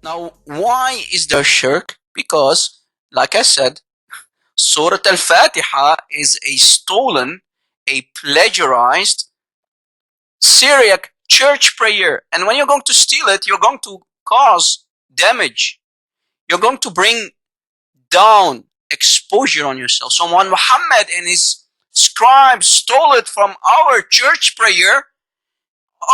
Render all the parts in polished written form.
Now, why is there shirk? Because, like I said, Surah Al-Fatihah is a stolen, a plagiarized Syriac church prayer. And when you're going to steal it, you're going to cause damage. You're going to bring down exposure on yourself. So when Muhammad and his scribes stole it from our church prayer,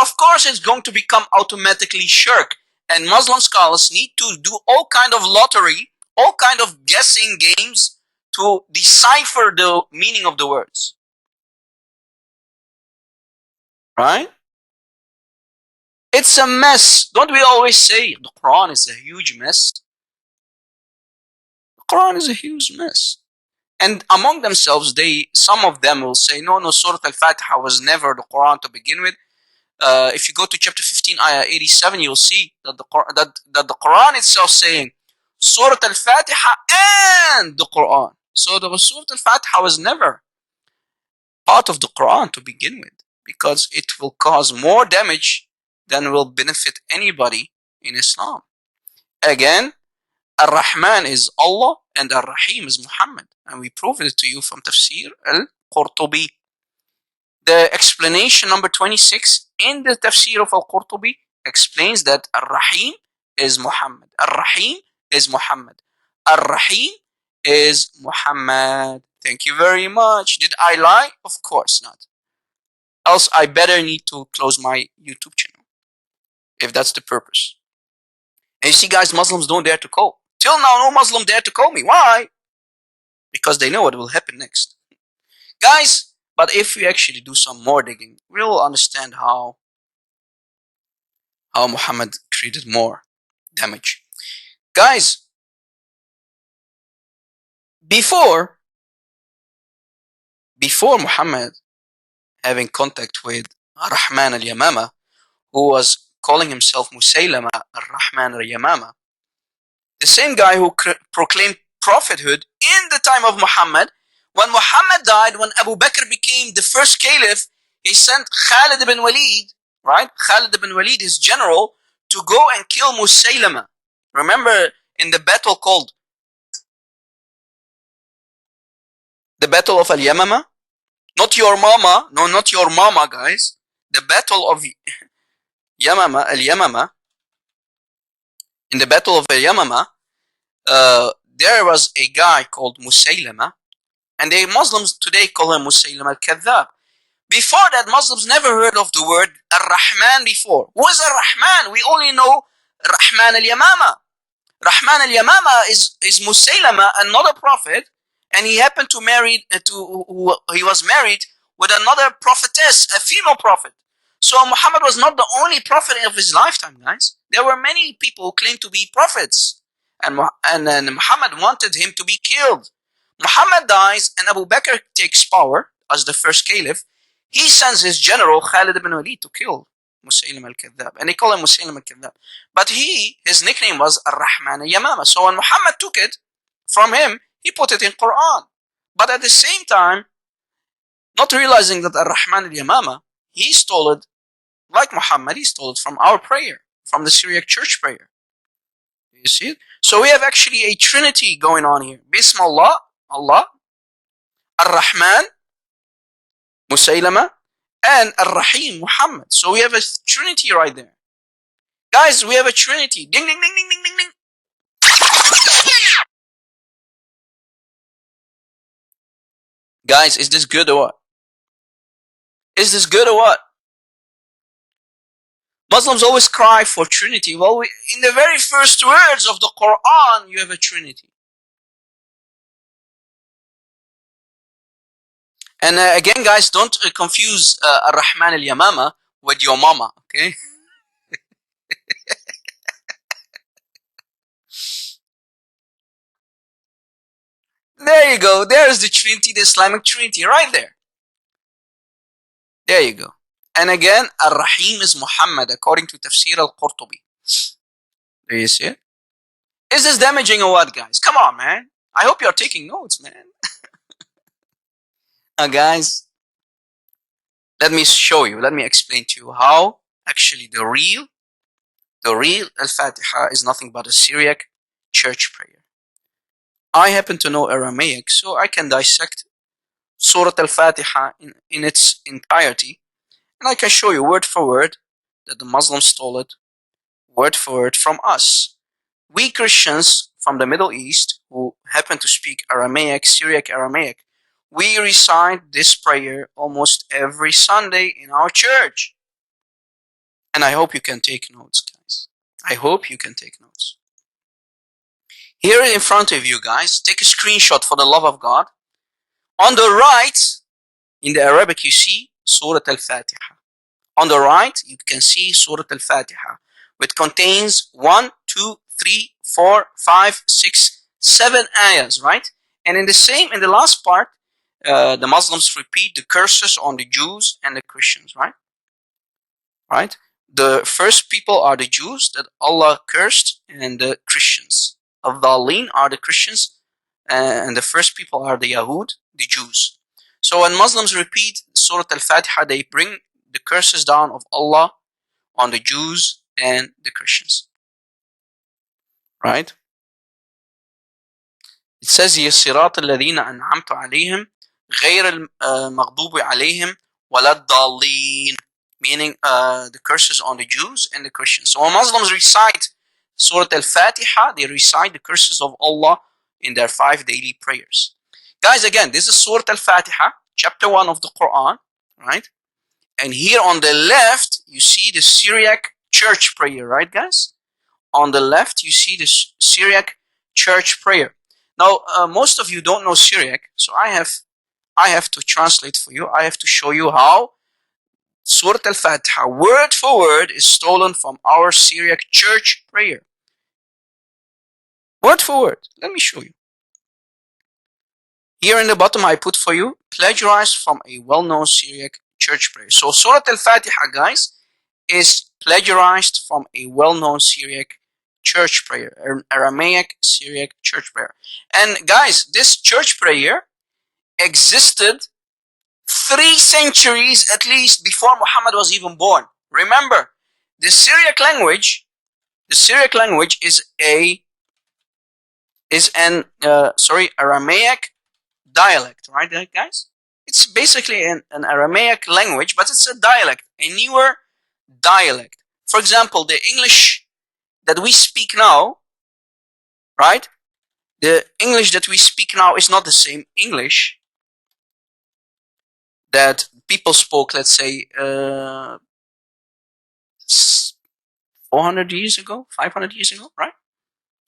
of course it's going to become automatically shirk. And Muslim scholars need to do all kind of lottery, all kind of guessing games to decipher the meaning of the words. Right? It's a mess. Don't we always say the Quran is a huge mess? The Quran is a huge mess. And among themselves, some of them will say, no, Surah Al-Fatihah was never the Quran to begin with. If you go to chapter 15, ayah 87, you'll see that the Quran itself saying Surah Al-Fatihah and the Quran. So the Surah Al-Fatihah was never part of the Quran to begin with, because it will cause more damage than will benefit anybody in Islam. Again, Ar-Rahman is Allah and Ar-Rahim is Muhammad. And we proved it to you from Tafsir Al-Qurtubi. The explanation number 26 in the Tafsir of Al-Qurtubi explains that Ar-Rahim is Muhammad. Ar-Rahim is Muhammad. Ar-Rahim is Muhammad. Thank you very much. Did I lie? Of course not. Else I better need to close my YouTube channel, if that's the purpose. And you see, guys, Muslims don't dare to call. Till now, no Muslim dare to call me. Why? Because they know what will happen next. Guys, but if we actually do some more digging, we will understand how Muhammad created more damage. Guys, before Muhammad having contact with Rahman al-Yamama, who was calling himself Musaylama al-Rahman al-Yamama, the same guy who proclaimed prophethood in the time of Muhammad, when Muhammad died, when Abu Bakr became the first caliph, he sent Khalid ibn Walid, right? Khalid ibn Walid, his general, to go and kill Musaylama. Remember in the battle called the Battle of Al-Yamama? Not your mama, no, not your mama, guys. The Battle of Yamama, Al-Yamama. In the Battle of Al-Yamama, there was a guy called Musaylama, and the Muslims today call him Musaylama al-Kadhab. Before that, Muslims never heard of the word Ar-Rahman before. Who is Ar-Rahman? We only know Rahman al-Yamama. Rahman al-Yamama is Musaylama, another prophet, and he happened to he was married with another prophetess, a female prophet. So Muhammad was not the only prophet of his lifetime, guys. There were many people who claimed to be prophets, and Muhammad wanted him to be killed. Muhammad dies, and Abu Bakr takes power as the first caliph. He sends his general Khalid ibn Walid to kill Musaylim al-Kadhab, and they call him Musaylim al-Kadhab. But his nickname was Ar-Rahman al-Yamama. So when Muhammad took it from him, he put it in Quran. But at the same time, not realizing that Ar-Rahman al-Yamama, he stole it, like Muhammad, he stole it from our prayer, from the Syriac church prayer. You see it? So we have actually a trinity going on here. Bismillah, Allah, Ar-Rahman, Musaylama, and Ar-Rahim, Muhammad. So we have a trinity right there. Guys, we have a trinity. Ding, ding, ding, ding, ding, ding, ding. Guys, is this good or what? Is this good or what? Muslims always cry for trinity. Well, in the very first words of the Quran, you have a trinity. And again, guys, don't confuse Ar-Rahman al-Yamama with your mama, okay? There you go. There's the Trinity, the Islamic Trinity, right there. There you go. And again, Ar-Rahim is Muhammad, according to Tafsir al-Qurtubi. Do you see it? Is this damaging or what, guys? Come on, man. I hope you're taking notes, man. Guys, let me show you, let me explain to you how actually the real The real Al-Fatihah is nothing but a Syriac church prayer. I happen to know Aramaic, so I can dissect Surah Al-Fatihah in its entirety, and I can show you word for word that the Muslims stole it word for word from us. We Christians from the Middle East who happen to speak Aramaic, Syriac Aramaic, we recite this prayer almost every Sunday in our church. And I hope you can take notes, guys. I hope you can take notes. Here in front of you, guys, take a screenshot for the love of God. On the right, in the Arabic, you see Surah Al-Fatihah. On the right, you can see Surah Al-Fatihah, which contains 1, 2, 3, 4, 5, 6, 7 ayahs, right? And in the last part, the Muslims repeat the curses on the Jews and the Christians, right? Right? The first people are the Jews that Allah cursed, and the Christians. Al-Dhalin are the Christians, and the first people are the Yahud, the Jews. So when Muslims repeat Surah Al-Fatihah, they bring the curses down of Allah on the Jews and the Christians. Right? It says here, صراط الذين أنعمت عليهم غير المغضوب عليهم ولا الضالين, meaning the curses on the Jews and the Christians. So when Muslims recite Surah Al-Fatihah, they recite the curses of Allah in their 5 daily prayers. Guys, again, this is Surah Al-Fatihah, chapter 1 of the Quran, right? And here on the left, you see the Syriac church prayer, right, guys? On the left, you see the Syriac church prayer. Now, most of you don't know Syriac, so I have to translate for you. I have to show you how Surah Al-Fatihah, word for word, is stolen from our Syriac church prayer. Word for word. Let me show you. Here in the bottom, I put for you, plagiarized from a well-known Syriac church prayer. So Surah Al-Fatihah, guys, is plagiarized from a well-known Syriac church prayer, an Aramaic Syriac church prayer. And guys, this church prayer existed 3 centuries at least before Muhammad was even born. Remember, the Syriac language is an Aramaic dialect, right, guys? It's basically an Aramaic language, but it's a dialect, a newer dialect. For example, the English that we speak now, right? The English that we speak now is not the same English that people spoke, let's say, 400 years ago, 500 years ago, right?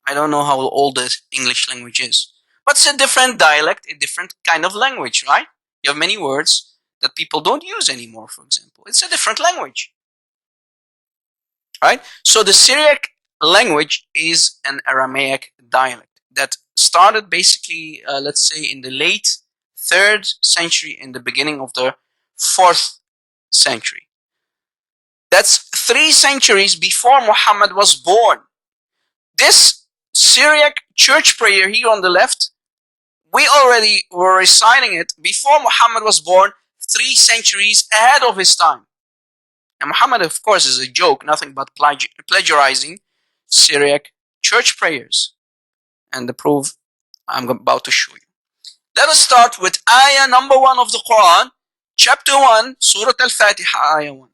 I don't know how old the English language is. But it's a different dialect, a different kind of language, right? You have many words that people don't use anymore, for example. It's a different language, right? So the Syriac language is an Aramaic dialect that started basically, let's say, in the late 3rd century, in the beginning of the 4th century. That's 3 centuries before Muhammad was born. This Syriac church prayer here on the left, we already were reciting it before Muhammad was born, 3 centuries ahead of his time. And Muhammad, of course, is a joke, nothing but plagiarizing Syriac church prayers. And the proof I'm about to show you. Let us start with ayah number 1 of the Quran, chapter 1, Surah Al-Fatihah, ayah 1.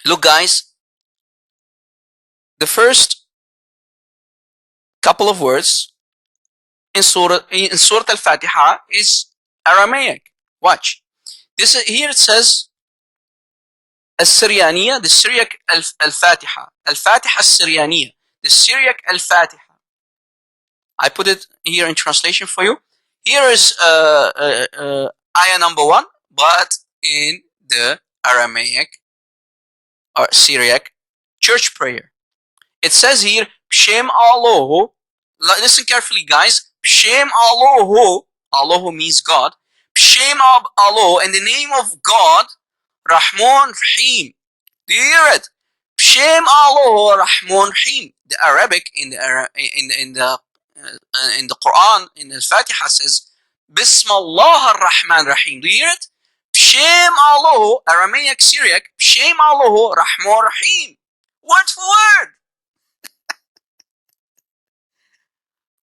Look, guys, the first couple of words in Surah Al-Fatihah is Aramaic. Watch. Here it says Al-Syrianiyah, the Syriac Al-Fatihah. Al-Fatihah Al-Syrianiyah, the Syriac Al-Fatihah. I put it here in translation for you. Here is ayah number 1, but in the Aramaic or Syriac church prayer. It says here, Bshem Aloho. Listen carefully, guys. Bshem Aloho. Aloho means God. Bshem Aloho, in the name of God, Rahmon Rahim. Do you hear it? Bshem Aloho Rahmon Rahim. The Arabic in the Quran, in the Fatihah says, Bismillah ar-Rahman Rahim. Do you hear it? Bshem Aloho, Aramaic Syriac, Bshem Aloho Rahmon Rahim. Word for word.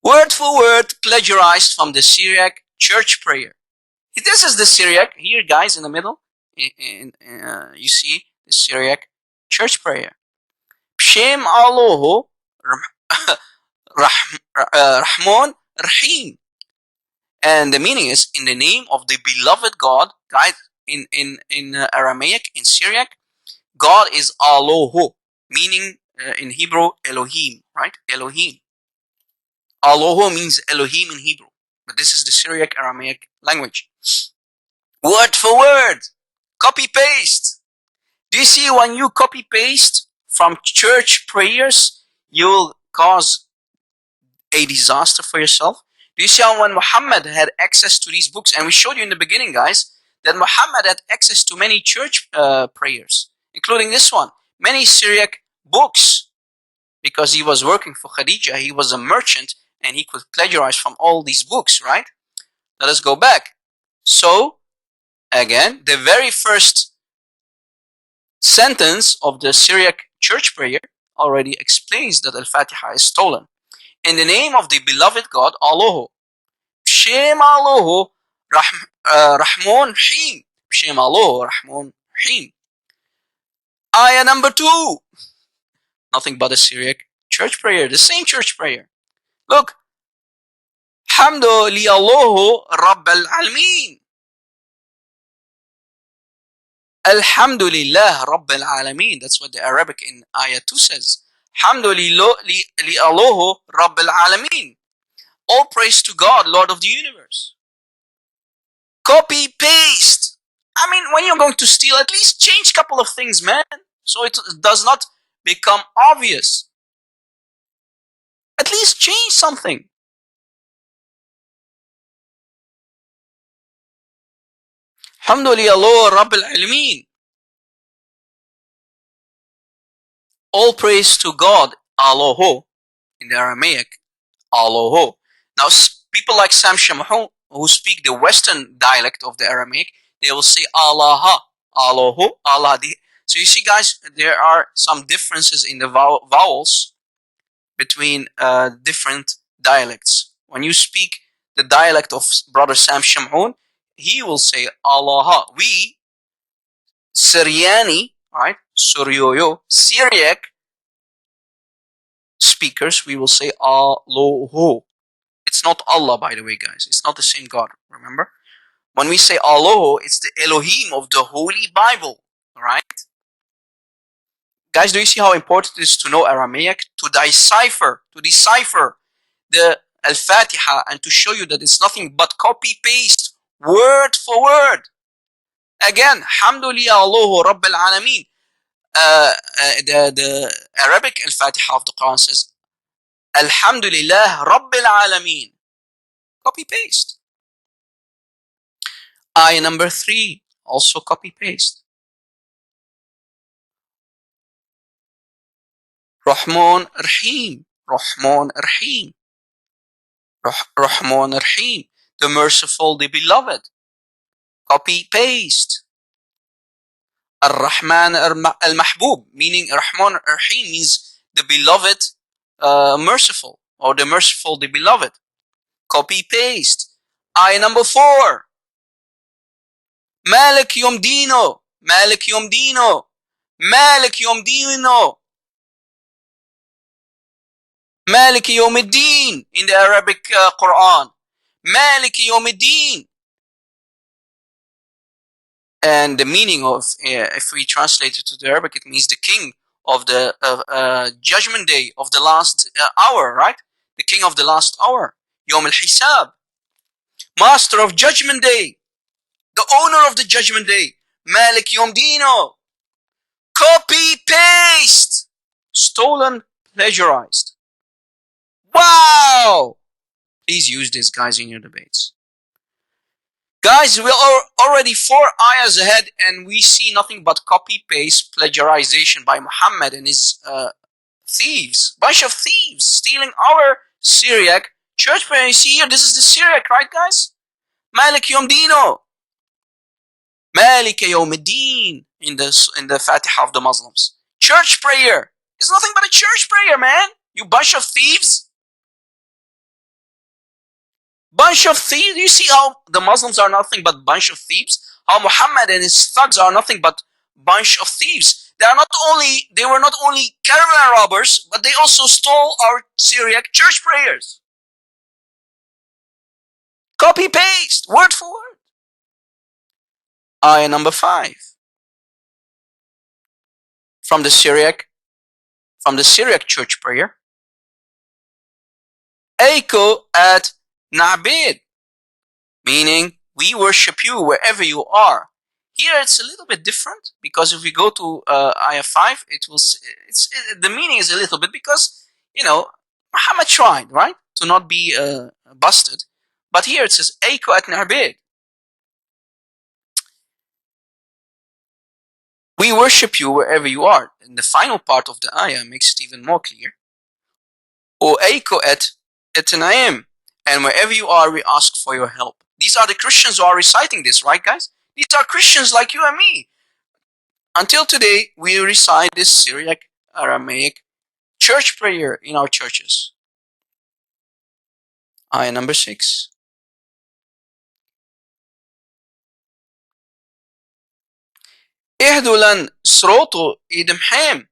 Word for word plagiarized from the Syriac church prayer. This is the Syriac here, guys, in the middle. You see the Syriac church prayer. Bshem Aloho Rahmon Rahim. And the meaning is in the name of the beloved God. Guys, in Aramaic, in Syriac, God is Aloho, meaning in Hebrew Elohim, right? Elohim. Aloho means Elohim in Hebrew, but this is the Syriac Aramaic language. Word for word, copy paste. Do you see when you copy paste from church prayers, you will cause a disaster for yourself? Do you see how when Muhammad had access to these books, and we showed you in the beginning, guys, that Muhammad had access to many church prayers, including this one, many Syriac books, because he was working for Khadija, he was a merchant, and he could plagiarize from all these books, right? Let us go back. So, again, the very first sentence of the Syriac church prayer already explains that Al-Fatihah is stolen. In the name of the beloved God, Aloho. Bshem Aloho Rahmon Rahim. Bshem Aloho Rahmon Rahim. Ayah number 2. Nothing but a Syriac church prayer. The same church prayer. Look. Hamdu li Aloho Rabbal Alamin. Alhamdulillah Rabbil Alameen. That's what the Arabic in ayah 2 says. Hamdu li Aloho Rabbil Alameen. All praise to God, Lord of the universe. Copy, paste. I mean, when you're going to steal, at least change a couple of things, man. So it does not become obvious. At least change something. Alhamdulillah Rabbil Alameen. All praise to God, Aloho, in the Aramaic, Aloho. Now, people like Sam Shamhu, who speak the Western dialect of the Aramaic, they will say Allah, Aloho, Allah. So you see, guys, there are some differences in the vowels between different dialects. When you speak the dialect of Brother Sam Shamhoon, he will say Allah. We, Syriani, right? Suryoyo, Syriac speakers, we will say Aloho. It's not Allah, by the way, guys. It's not the same God, remember? When we say Aloho, it's the Elohim of the Holy Bible, right? Guys, do you see how important it is to know Aramaic? To decipher the Al-Fatihah and to show you that it's nothing but copy-paste, word for word. Again, Alhamdulillah Aloho Rabbil Alameen. The Arabic Al-Fatihah of the Quran says, Alhamdulillah Rabbil Alameen. Copy-paste. Ayah number 3, also copy-paste. Rahmon Rahim. Rahmon Rahim. Rahmon Rahim. The merciful, the beloved. Copy-paste. Ar-Rahman al-Mahbub, meaning Rahman Rahim means the beloved merciful, or the merciful, the beloved. Copy-paste. Ayah number 4. Malik Yom Dino. Malik Yom Dino. Malik Yom Dino. Malik Yom Din in the Arabic Quran. Malik Yom Din. And the meaning of, if we translate it to the Arabic, it means the king of the judgment day of the last hour, right? The king of the last hour. Yom al-Hisab. Master of judgment day. The owner of the judgment day. Malik Yom Dino. Copy, paste. Stolen, plagiarized. Wow! Please use this, guys, in your debates. Guys, we are already 4 ayahs ahead and we see nothing but copy-paste plagiarization by Muhammad and his thieves. Bunch of thieves stealing our Syriac church prayer. You see here, this is the Syriac, right, guys? Malik Yom Dino. Malik Yom Din in the Fatihah of the Muslims. Church prayer. It's nothing but a church prayer, man. You bunch of thieves. Bunch of thieves. You see how the Muslims are nothing but bunch of thieves? How Muhammad and his thugs are nothing but bunch of thieves. They were not only caravan robbers, but they also stole our Syriac church prayers. Copy paste, word for word. Ayah number 5. From the Syriac church prayer. Echo at Na'bid, meaning we worship you wherever you are. Here it's a little bit different, because if we go to ayah 5, the meaning is a little bit, because Muhammad tried, right, to not be busted, but here it says Echo at Na'bid. We worship you wherever you are. And the final part of the ayah makes it even more clear. O Echo at Naim, and wherever you are, we ask for your help. These are the Christians who are reciting this, right, guys? These are Christians like you and me. Until today, we recite this Syriac Aramaic church prayer in our churches. Ayah number 6. Ihdulan sroto idmham.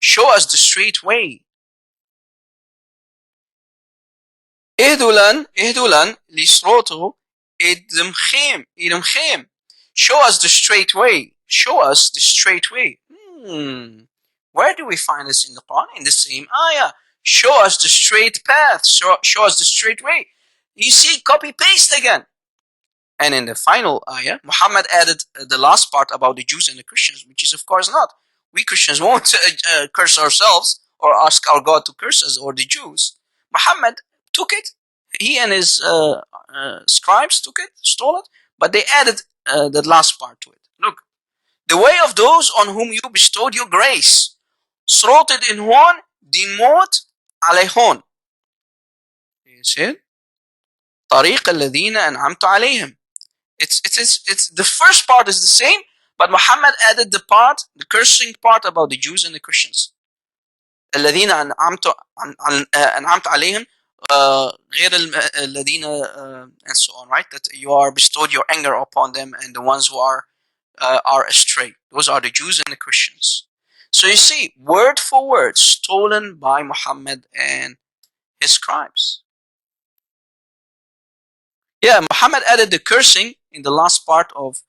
Show us the straight way. Ihdulan lisroto idmkham. Show us the straight way. Show us the straight way. Where do we find this in the Quran? In the same ayah. Show us the straight path. Show us the straight way. You see, copy paste again. And in the final ayah, Muhammad added the last part about the Jews and the Christians, which is of course not. We Christians won't curse ourselves or ask our God to curse us, or the Jews. Muhammad took it. He and his scribes took it, stole it, but they added the last part to it. Look, the way of those on whom you bestowed your grace. Sroted in one, dimot alayhon. You see it? طريق الذين أنعمت عليهم. It's the first part is the same, but Muhammad added the cursing part about the Jews and the Christians. الذين أنعمت عليهم غير الذين and so on, right? That you are bestowed your anger upon them, and the ones who are astray. Those are the Jews and the Christians. So you see, word for word, stolen by Muhammad and his scribes. Yeah, Muhammad added the cursing in the last part of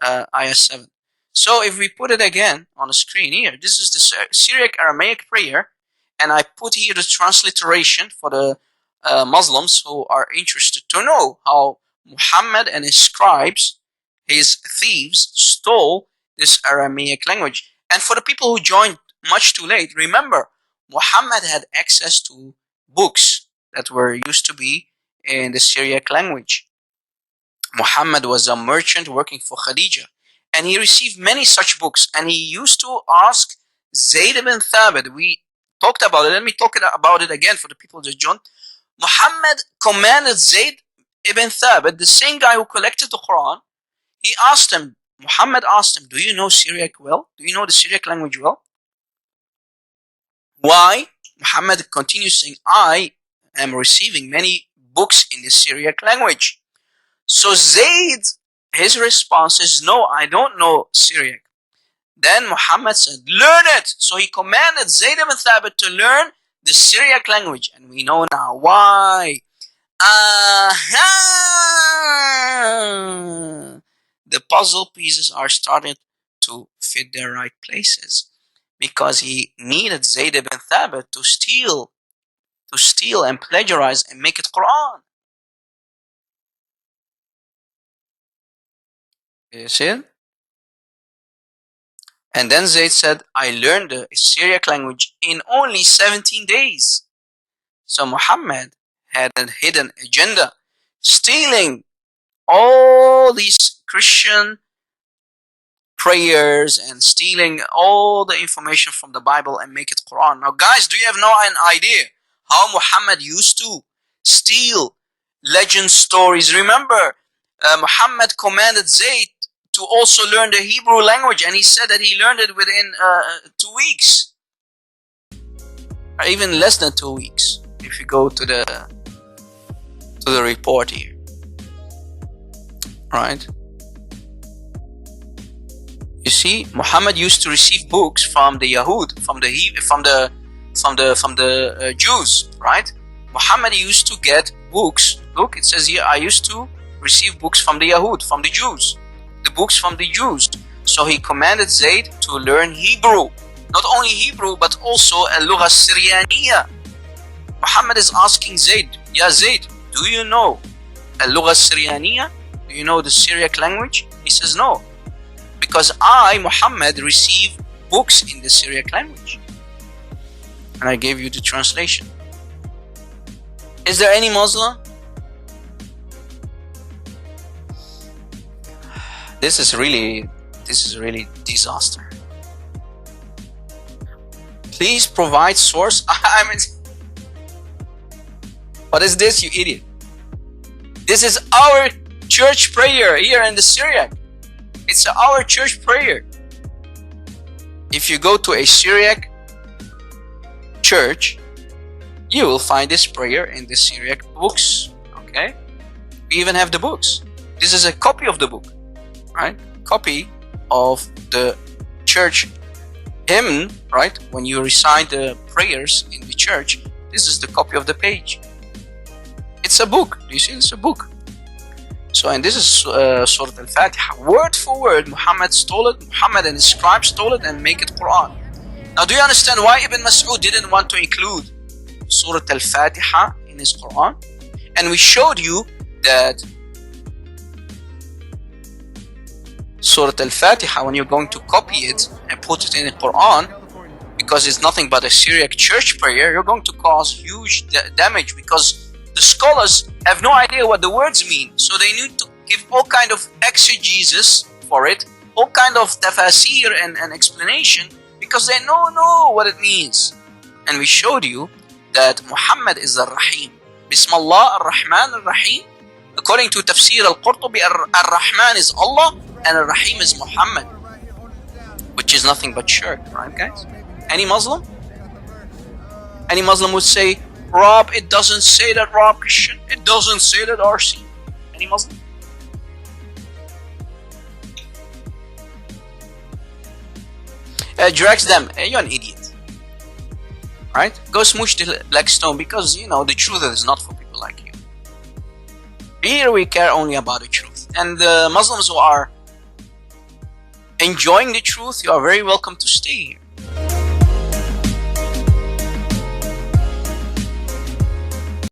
ayah 7. So if we put it again on the screen here, this is the Syriac Aramaic prayer, and I put here the transliteration for the Muslims who are interested to know how Muhammad and his scribes, his thieves, stole this Aramaic language. And for the people who joined much too late, remember, Muhammad had access to books that were used to be in the Syriac language. Muhammad was a merchant working for Khadija, and he received many such books, and he used to ask Zayd ibn Thabit. We talked about it. Let me talk about it again for the people that joined. Muhammad commanded Zayd ibn Thabit, the same guy who collected the Quran, Muhammad asked him, do you know Syriac well? Do you know the Syriac language well? Why? Muhammad continues saying, I am receiving many books in the Syriac language. So Zayd, his response is, no, I don't know Syriac. Then Muhammad said, learn it. So he commanded Zayd ibn Thabit to learn the Syriac language. And we know now why. The puzzle pieces are starting to fit their right places, because he needed Zayd ibn Thabit to steal and plagiarize and make it Quran. You see it? And then Zayd said, I learned the Syriac language in only 17 days. So Muhammad had a hidden agenda, stealing all these Christian prayers and stealing all the information from the Bible and make it Quran. Now guys, do you have an idea how Muhammad used to steal legend stories? Remember, Muhammad commanded Zayd to also learn the Hebrew language, and he said that he learned it within 2 weeks. or even less than 2 weeks. If you go to the report here, right? You see, Muhammad used to receive books from the Yahud, from the Jews, right? Muhammad used to get books. Look, it says here, I used to receive books from the Yahud, from the Jews, the books from the Jews. So he commanded Zayd to learn Hebrew, not only Hebrew but also al-lugha Syrianiya. Muhammad is asking Zayd, Ya Zayd, do you know al-lugha Syrianiya? Do you know the Syriac language? He says no, because I, Muhammad, receive books in the Syriac language, and I gave you the translation. Is there any Muslim? This is really disaster. Please provide source. I mean, what is this, you idiot? This is our church prayer here in the Syriac. It's our church prayer. If you go to a Syriac church, you will find this prayer in the Syriac books. Okay, we even have the books. This is a copy of the book, right? Copy of the church hymn, right? When you recite the prayers in the church, this is the copy of the page. It's a book. Do you see? It's a book. So, and this is Surah Al-Fatihah. Word for word, Muhammad stole it. Muhammad and his scribes stole it and make it Quran. Now, do you understand why Ibn Mas'ud didn't want to include Surah Al-Fatihah in his Quran? And we showed you that Surah Al-Fatihah, when you're going to copy it and put it in the Quran, because it's nothing but a Syriac church prayer, you're going to cause huge damage, because the scholars have no idea what the words mean. So they need to give all kind of exegesis for it, all kind of tafasir and explanation, because they don't know what it means. And we showed you that Muhammad is Ar-Rahim. Bismillah Ar-Rahman Ar-Rahim. According to Tafsir Al-Qurtubi, Ar-Rahman is Allah and Ar-Rahim is Muhammad, which is nothing but shirk, right guys? Any Muslim? Any Muslim would say, Rob, it doesn't say that, Rob Christian. It doesn't say that, RC. Any Muslim? Directs them, you're an idiot. Right? Go smooch the black stone, because you know the truth is not for people like you. Here we care only about the truth. And the Muslims who are enjoying the truth, you are very welcome to stay here.